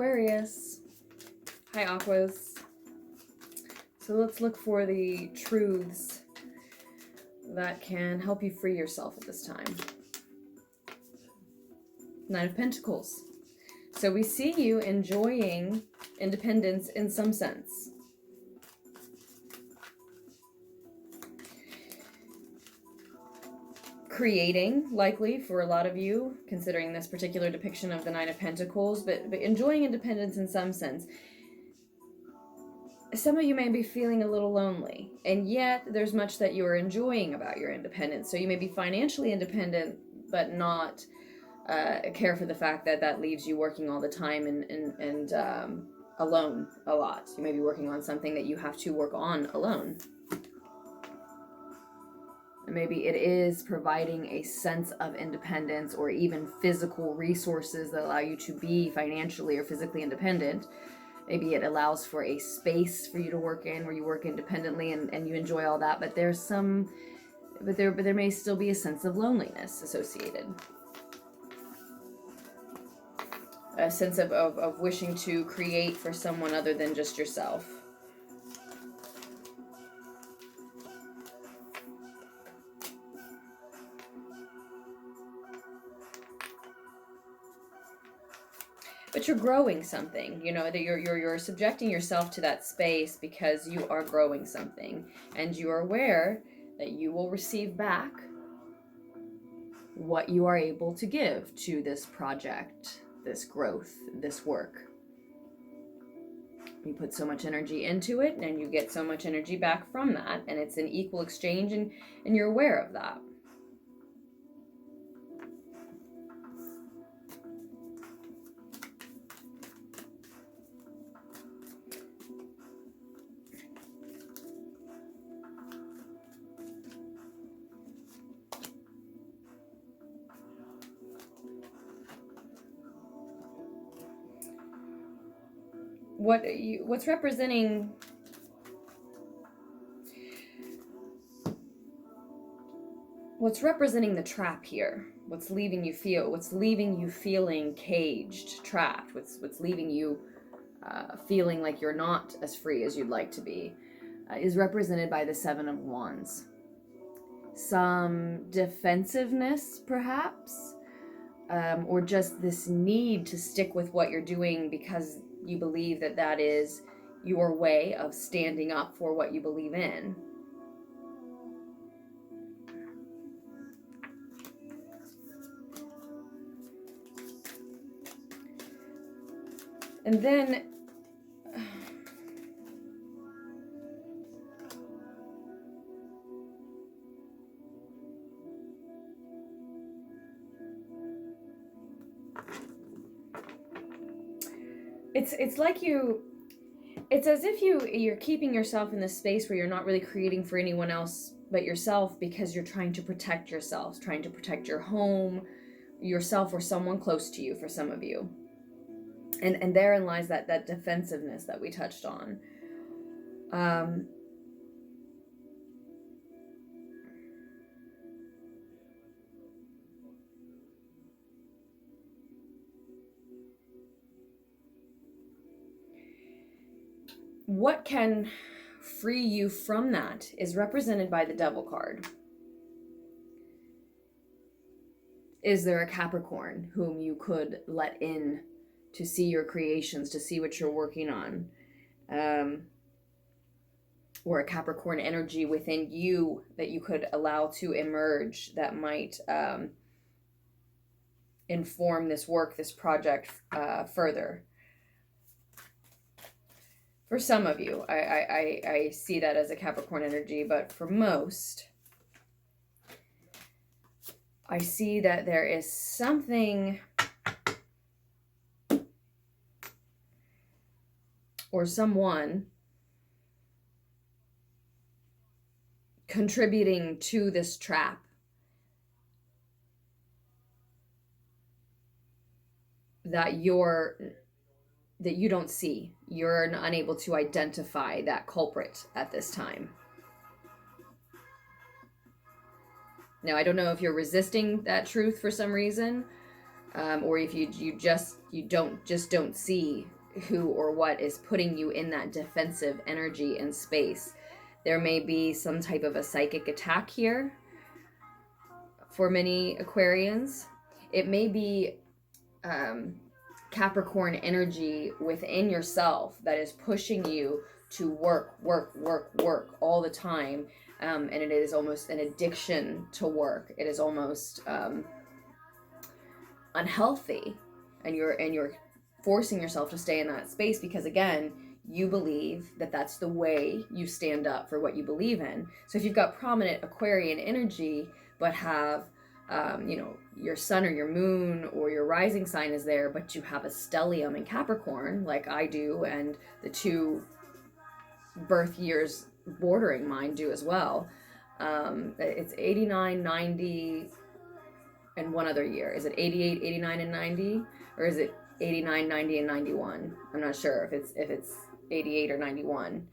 Aquarius. Hi, Aquas. So let's look for the truths that can help you free yourself at this time. Nine of Pentacles. So we see you enjoying independence in some sense. Creating, likely, for a lot of you, considering this particular depiction of the Nine of Pentacles, but enjoying independence in some sense. Some of you may be feeling a little lonely, and yet there's much that you are enjoying about your independence. So you may be financially independent, but not care for the fact that that leaves you working all the time and alone a lot. You may be working on something that you have to work on alone. And maybe it is providing a sense of independence or even physical resources that allow you to be financially or physically independent. Maybe it allows for a space for you to work in where you work independently and you enjoy all that, but there's but there may still be a sense of loneliness associated. A sense of wishing to create for someone other than just yourself. But you're growing something, you know, that you're subjecting yourself to that space because you are growing something, and you are aware that you will receive back what you are able to give to this project, this growth, this work. You put so much energy into it and you get so much energy back from that, and it's an equal exchange, and you're aware of that. What's representing the trap here? What's leaving you feeling caged, trapped? What's leaving you feeling like you're not as free as you'd like to be is represented by the Seven of Wands. Some defensiveness, perhaps, or just this need to stick with what you're doing because you believe that that is your way of standing up for what you believe in. And then it's like it's as if you're keeping yourself in this space where you're not really creating for anyone else but yourself, because you're trying to protect yourselves, trying to protect your home, yourself, or someone close to you for some of you. And therein lies that defensiveness that we touched on. What can free you from that is represented by the Devil card. Is there a Capricorn whom you could let in to see your creations, to see what you're working on? Or a Capricorn energy within you that you could allow to emerge that might inform this work, this project further? For some of you, I see that as a Capricorn energy, but for most, I see that there is something or someone contributing to this trap that you don't see. You're unable to identify that culprit at this time. Now, I don't know if you're resisting that truth for some reason, or if you don't see who or what is putting you in that defensive energy and space. There may be some type of a psychic attack here for many Aquarians. It may be Capricorn energy within yourself that is pushing you to work all the time, and it is almost an addiction to work. It is almost unhealthy, and you're forcing yourself to stay in that space because, again, you believe that that's the way you stand up for what you believe in. So if you've got prominent Aquarian energy but have your sun or your moon or your rising sign is there, but you have a stellium in Capricorn like I do, and the 2 birth years bordering mine do as well. It's 89, 90, and one other year. Is it 88, 89, and 90? Or is it 89, 90, and 91? I'm not sure if it's 88 or 91.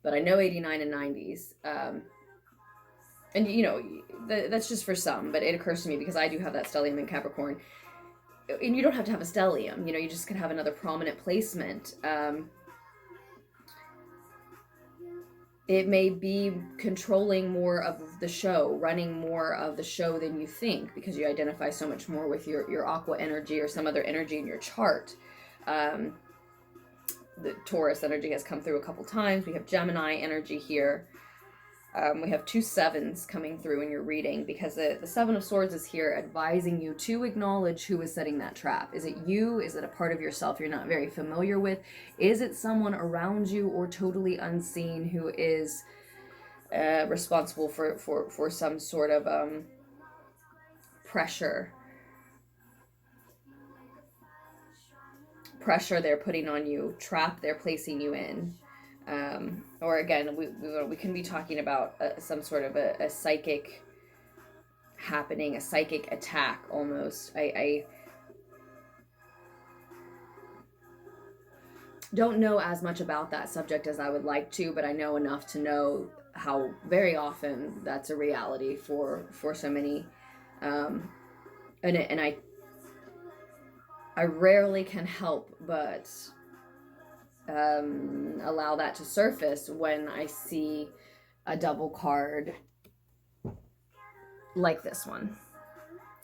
But I know 89 and 90s. And that's just for some, but it occurs to me because I do have that stellium in Capricorn. And you don't have to have a stellium, you just could have another prominent placement. It may be controlling more of the show, running more of the show than you think, because you identify so much more with your aqua energy or some other energy in your chart. The Taurus energy has come through a couple times. We have Gemini energy here. We have 2 sevens coming through in your reading, because the 7 of Swords is here advising you to acknowledge who is setting that trap. Is it you? Is it a part of yourself you're not very familiar with? Is it someone around you or totally unseen who is responsible for some sort of pressure they're putting on you, trap they're placing you in? Or again, we can be talking about some sort of a psychic happening, a psychic attack almost. I don't know as much about that subject as I would like to, but I know enough to know how very often that's a reality for so many. And I rarely can help but allow that to surface when I see a double card like this one,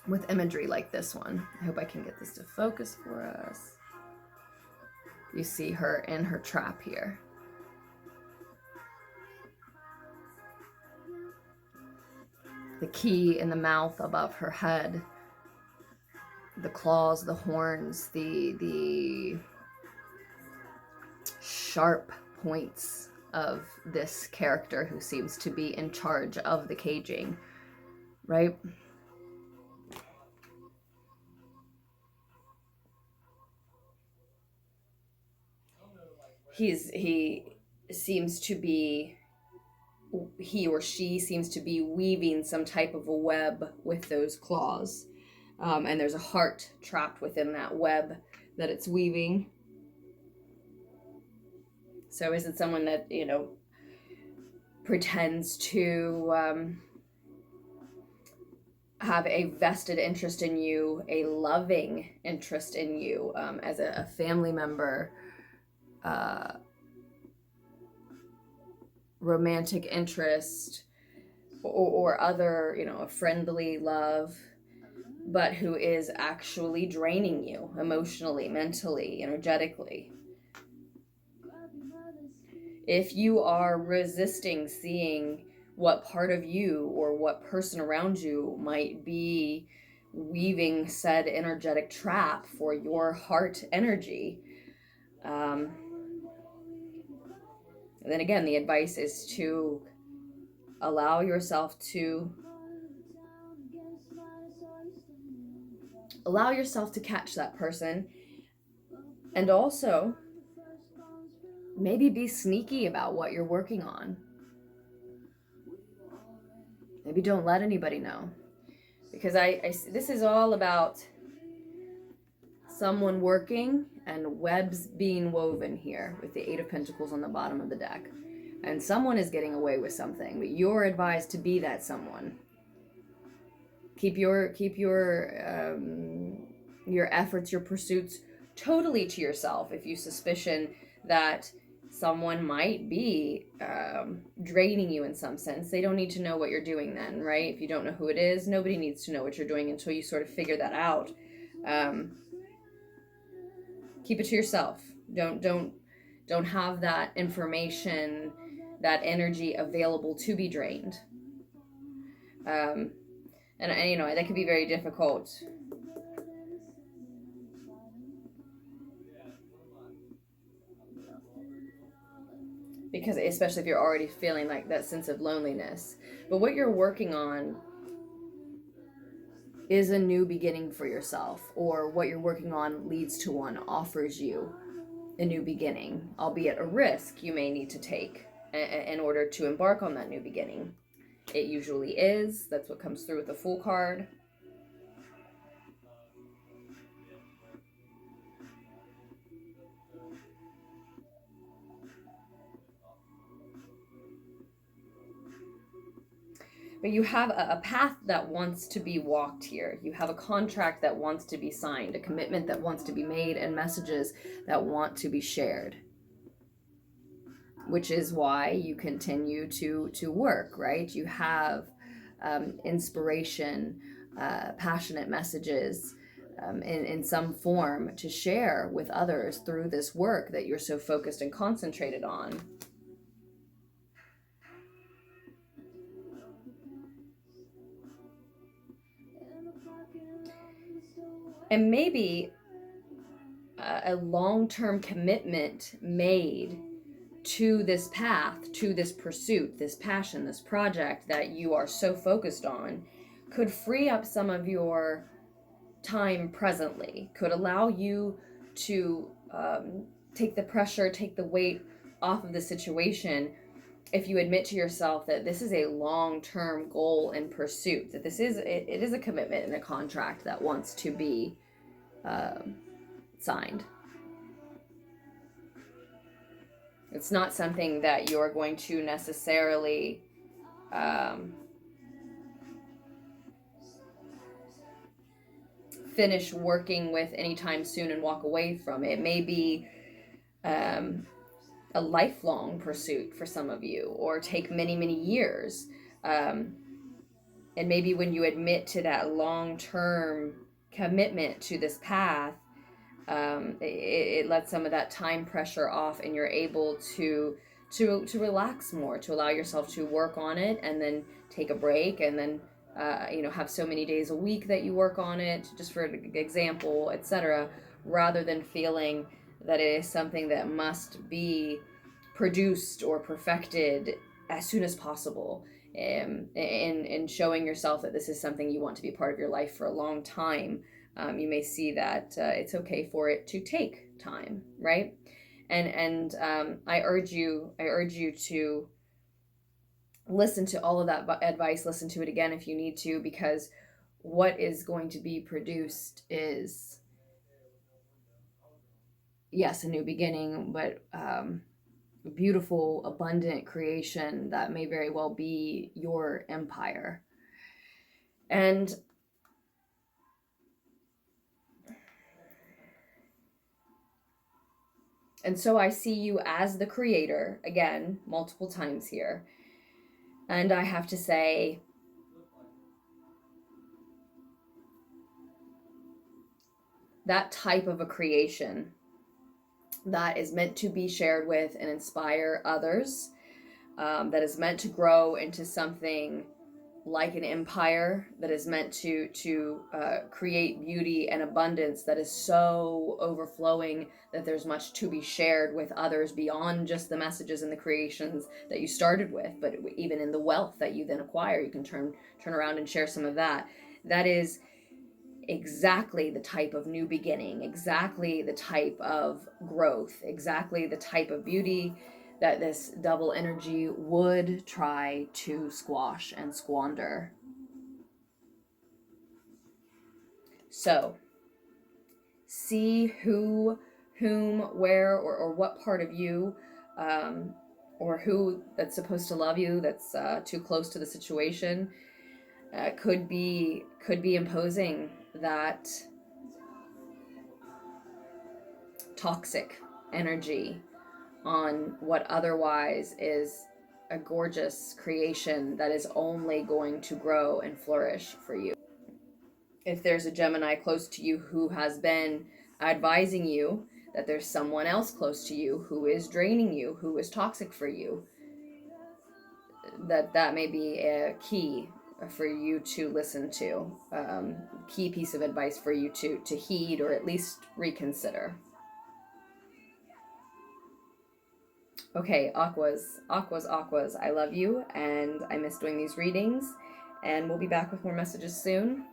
with imagery like this one. I hope I can get this to focus for us. You see her in her trap here. The key in the mouth above her head, the claws, the horns, the sharp points of this character who seems to be in charge of the caging, right? He seems to be, he or she seems to be weaving some type of a web with those claws. And there's a heart trapped within that web that it's weaving. So is it someone that, pretends to have a vested interest in you, a loving interest in you, as a family member, romantic interest, or other, a friendly love, but who is actually draining you emotionally, mentally, energetically? If you are resisting seeing what part of you or what person around you might be weaving said energetic trap for your heart energy, then again, the advice is to allow yourself to catch that person, and also maybe be sneaky about what you're working on. Maybe don't let anybody know, because this is all about someone working and webs being woven here with the 8 of Pentacles on the bottom of the deck, and someone is getting away with something, but you're advised to be that someone. Keep your your efforts, your pursuits totally to yourself. If you suspicion that someone might be draining you in some sense, they don't need to know what you're doing then, right? If you don't know who it is, nobody needs to know what you're doing until you sort of figure that out. Keep it to yourself. Don't have that information, that energy available to be drained. And you know, that can be very difficult. Because especially if you're already feeling like that sense of loneliness. But what you're working on is a new beginning for yourself, or what you're working on leads to one, offers you a new beginning, albeit a risk you may need to take in order to embark on that new beginning. It usually is. That's what comes through with the Fool card. But you have a path that wants to be walked here. You have a contract that wants to be signed, a commitment that wants to be made, and messages that want to be shared. Which is why you continue to work, right? You have inspiration, passionate messages in some form to share with others through this work that you're so focused and concentrated on. And maybe a long-term commitment made to this path, to this pursuit, this passion, this project that you are so focused on, could free up some of your time presently, could allow you to take the pressure, take the weight off of the situation if you admit to yourself that this is a long-term goal and pursuit, that this is it is a commitment and a contract that wants to be signed. It's not something that you're going to necessarily finish working with anytime soon and walk away from. It may be a lifelong pursuit for some of you, or take many, many years. And maybe when you admit to that long-term commitment to this path, it lets some of that time pressure off, and you're able to relax more, to allow yourself to work on it, and then take a break, and then have so many days a week that you work on it, just for example, etc., rather than feeling that it is something that must be produced or perfected as soon as possible, and showing yourself that this is something you want to be part of your life for a long time. You may see that it's okay for it to take time, right? And I urge you to listen to all of that advice, listen to it again if you need to, because what is going to be produced is, yes, a new beginning, but beautiful, abundant creation that may very well be your empire. And so I see you as the creator, again, multiple times here. And I have to say, that type of a creation that is meant to be shared with and inspire others, that is meant to grow into something like an empire, that is meant to create beauty and abundance that is so overflowing that there's much to be shared with others beyond just the messages and the creations that you started with, but even in the wealth that you then acquire, you can turn around and share some of that. That is exactly the type of new beginning, exactly the type of growth, exactly the type of beauty that this double energy would try to squash and squander. So, see who, whom, where, or what part of you, or who that's supposed to love you, that's too close to the situation, could be imposing that toxic energy on what otherwise is a gorgeous creation that is only going to grow and flourish for you. If there's a Gemini close to you who has been advising you that there's someone else close to you who is draining you, who is toxic for you, that may be a key for you to listen to, key piece of advice for you to heed or at least reconsider. Okay, Aquas, I love you, and I miss doing these readings, and we'll be back with more messages soon.